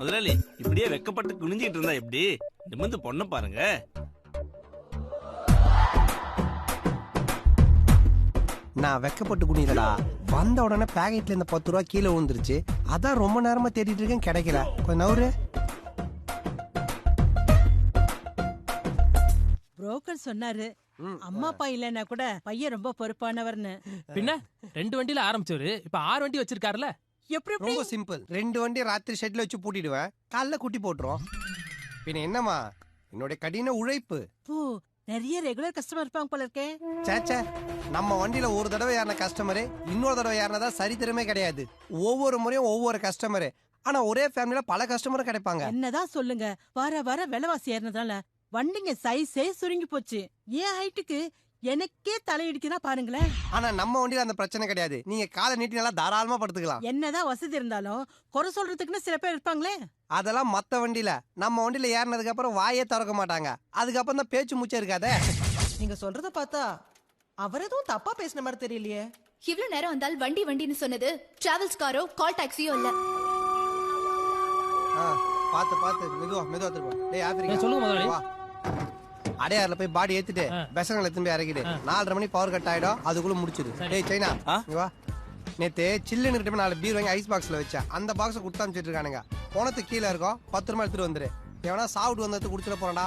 முதலாளி இப்படியே வெக்கப்பட்டு குனிஞ்சிட்டு இருந்தா எப்படி? நிமிந்து பொண்ண பாருங்க. நான் வெக்கப்பட்டு குனிலடா. வந்த உடனே பாக்கெட்ல இந்த 10 ரூபா கீழே விழுந்துருச்சு. அதான் ரொம்ப நேரமா தேடிட்டு இருக்கேன், கிடைக்கல. கொஞ்சம் நவுரு. புரோக்கர் சொன்னாரு அம்மா அப்பா இல்லன்னா கூட பையன் ரொம்ப பொறுப்பானவர்னு. பின்ன 2 வண்டியில ஆரம்பிச்சவரு இப்ப 6 வண்டி வச்சிருக்காருல. எப்படி ரொம்ப சிம்பிள். 2 வண்டி ராத்திரி ஷெட்ல வச்சு பூட்டிடுவேன், காலைல குட்டி போட்டுரும். பின்ன என்னமா என்னோட கடின உழைப்பு. நிறைய ரெகுலர் கஸ்டமர் இருப்பாங்க போல இருக்கே. சேச்சே, நம்ம வண்டியில ஒரு தடவை ஏறின கஸ்டமரு இன்னொரு தடவை ஏறினதா சரித்திரமே கிடையாது. ஒவ்வொரு முறையும் ஒவ்வொரு கஸ்டமரு. ஆனா ஒரே ஃபேமிலில பல கஸ்டமரும் கிடைப்பாங்க. என்னதான் சொல்லுங்க, வர வர விலைவாசி ஏறினதால வண்டிங்க சைஸே சுருங்கி போச்சு. ஏன் ஹைட்டுக்கு எனக்கே தலையிடுக்குதா பாருங்களேன். ஆனா நம்ம வண்டியில அந்த பிரச்சனை கிடையாது. நீங்க காலை நீட்டி நல்லா தாராளமா படுத்துக்கலாம். என்னதான் வசதி இருந்தாலும் குறை சொல்றதுக்குன்னு சில பேர் இருப்பாங்களே. அதெல்லாம் மத்த வண்டியில. நம்ம வண்டியில ஏறினதுக்கு அப்புறம் வாயே திறக்க மாட்டாங்க. அதுக்கப்புறம் தான் பேச்சு மூச்சே இருக்காதே. நீங்க சொல்றத பார்த்தா அவர் எதுவும் தப்பா பேசின மாதிரி தெரியலையே. இவ்வளவு நேரம் வந்தால் வண்டி வண்டின்னு சொன்னது டிராவல்ஸ் காரோ கால் டாக்ஸியோ இல்ல. பாத்து பாத்து மெதுவா மெதுவா திரும்ப. டேய் ஆப்பிரிக்கா சொல்லுங்க முதலாளி. அடையாறுல போய் பாடி ஏத்திட்டு பெசங்களை எடுத்து போய் இறக்கிடு. 4:30 மணி பவர் கட் ஆயிடும், அதுக்குள்ள முடிச்சிடு. டேய் சைனா இங்க வா. நேத்து சில்லுன்னு கிட்ட 4 பீர் வாங்கி ஐஸ் பாக்ஸ்ல வச்சேன். அந்த பாக்ஸை கொடுத்து அனுப்பிச்சிட்டு இருக்கானுங்க. போனதுக்கு கீழே இருக்கும், 10 ரூபாய் எடுத்துட்டு வந்துரு. எவனா சாப்பிட்டு வந்து குடிச்சிட போறா.